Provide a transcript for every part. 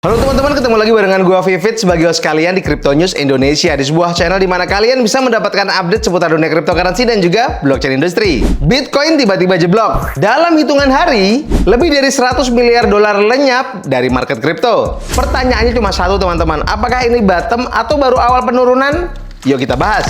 Halo teman-teman, ketemu lagi barengan gua Vivit sebagai host kalian di Crypto News Indonesia, di sebuah channel di mana kalian bisa mendapatkan update seputar dunia cryptocurrency dan juga blockchain industri. Bitcoin tiba-tiba jeblok. Dalam hitungan hari, lebih dari 100 miliar dolar lenyap dari market kripto. Pertanyaannya cuma satu teman-teman, apakah ini bottom atau baru awal penurunan? Yuk kita bahas.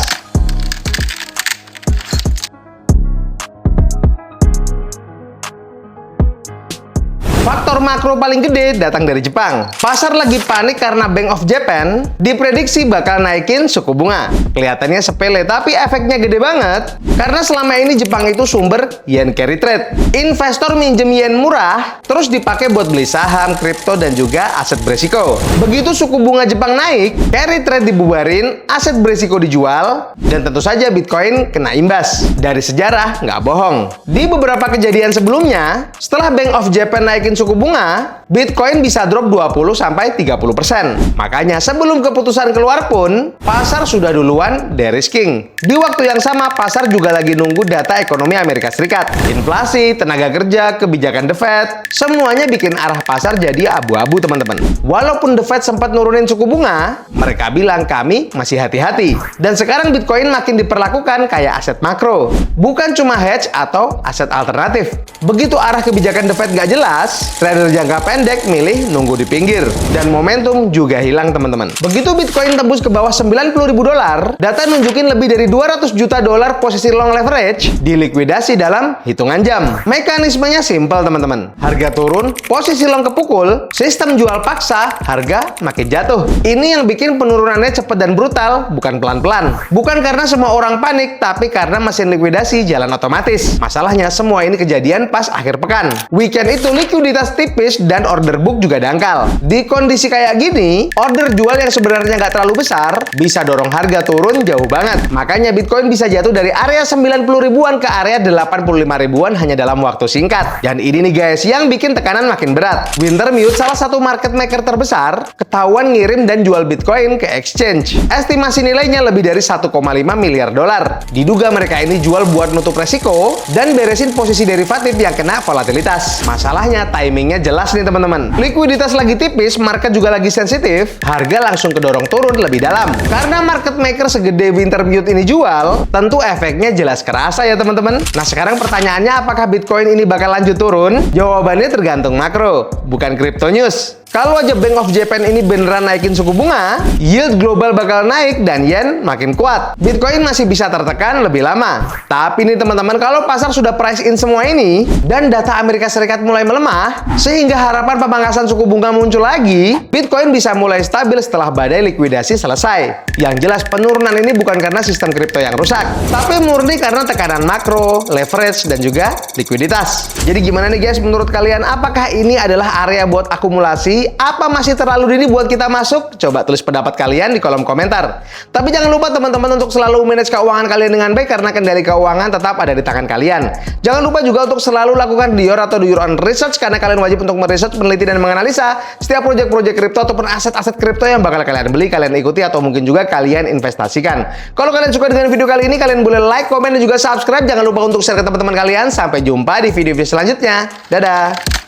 Faktor makro paling gede datang dari Jepang. Pasar lagi panik karena Bank of Japan diprediksi bakal naikin suku bunga. Kelihatannya sepele, tapi efeknya gede banget. Karena selama ini Jepang itu sumber yen carry trade. Investor minjem yen murah, terus dipakai buat beli saham, kripto, dan juga aset beresiko. Begitu suku bunga Jepang naik, carry trade dibubarin, aset beresiko dijual, dan tentu saja Bitcoin kena imbas. Dari sejarah, nggak bohong. Di beberapa kejadian sebelumnya, setelah Bank of Japan naikin suku bunga, Bitcoin bisa drop 20-30%. Makanya sebelum keputusan keluar pun, pasar sudah duluan de-risking. Di waktu yang sama, pasar juga lagi nunggu data ekonomi Amerika Serikat. Inflasi, tenaga kerja, kebijakan The Fed, semuanya bikin arah pasar jadi abu-abu teman-teman. Walaupun The Fed sempat nurunin suku bunga, mereka bilang kami masih hati-hati. Dan sekarang Bitcoin makin diperlakukan kayak aset makro, bukan cuma hedge atau aset alternatif. Begitu arah kebijakan The Fed nggak jelas, trader jangka pendek milih nunggu di pinggir. Dan momentum juga hilang teman-teman. Begitu Bitcoin tembus ke bawah 90.000 dolar, data nunjukin lebih dari 200 juta dolar posisi long leverage dilikuidasi dalam hitungan jam. Mekanismenya simpel teman-teman. Harga turun, posisi long kepukul, sistem jual paksa, harga makin jatuh. Ini yang bikin penurunannya cepat dan brutal, bukan pelan-pelan. Bukan karena semua orang panik, tapi karena mesin likuidasi jalan otomatis. Masalahnya semua ini kejadian pas akhir pekan. Weekend itu likuiditas tipis dan order book juga dangkal. Di kondisi kayak gini, order jual yang sebenarnya nggak terlalu besar bisa dorong harga turun jauh banget. Makanya Bitcoin bisa jatuh dari area 90 ribuan ke area 85 ribuan hanya dalam waktu singkat. Dan ini nih guys yang bikin tekanan makin berat. Wintermute, salah satu market maker terbesar, ketahuan ngirim dan jual Bitcoin ke exchange. Estimasi nilainya lebih dari 1,5 miliar dolar. Diduga mereka ini jual buat nutup resiko dan beresin posisi derivatif yang kena volatilitas. Masalahnya timingnya jelas nih teman-teman. Likuiditas lagi tipis, market juga lagi sensitif, harga langsung kedorong turun lebih dalam. Karena market maker segede Wintermute ini jual, tentu efeknya jelas kerasa ya teman-teman. Nah sekarang pertanyaannya, apakah Bitcoin ini bakal lanjut turun? Jawabannya tergantung makro, bukan Crypto News. Kalau aja Bank of Japan ini beneran naikin suku bunga, yield global bakal naik dan yen makin kuat. Bitcoin masih bisa tertekan lebih lama. Tapi nih teman-teman, kalau pasar sudah price in semua ini dan data Amerika Serikat mulai melemah, sehingga harapan pemangkasan suku bunga muncul lagi, Bitcoin bisa mulai stabil setelah badai likuidasi selesai. Yang jelas penurunan ini bukan karena sistem kripto yang rusak, tapi murni karena tekanan makro, leverage, dan juga likuiditas. Jadi gimana nih guys menurut kalian? Apakah ini adalah area buat akumulasi? Apa masih terlalu dini buat kita masuk? Coba tulis pendapat kalian di kolom komentar. Tapi jangan lupa teman-teman untuk selalu manage keuangan kalian dengan baik, karena kendali keuangan tetap ada di tangan kalian. Jangan lupa juga untuk selalu lakukan do your own research, karena kalian wajib untuk meresearch, meneliti, dan menganalisa setiap proyek-proyek kripto ataupun aset-aset kripto yang bakal kalian beli, kalian ikuti, atau mungkin juga kalian investasikan. Kalau kalian suka dengan video kali ini, kalian boleh like, komen, dan juga subscribe. Jangan lupa untuk share ke teman-teman kalian. Sampai jumpa di video-video selanjutnya. Dadah!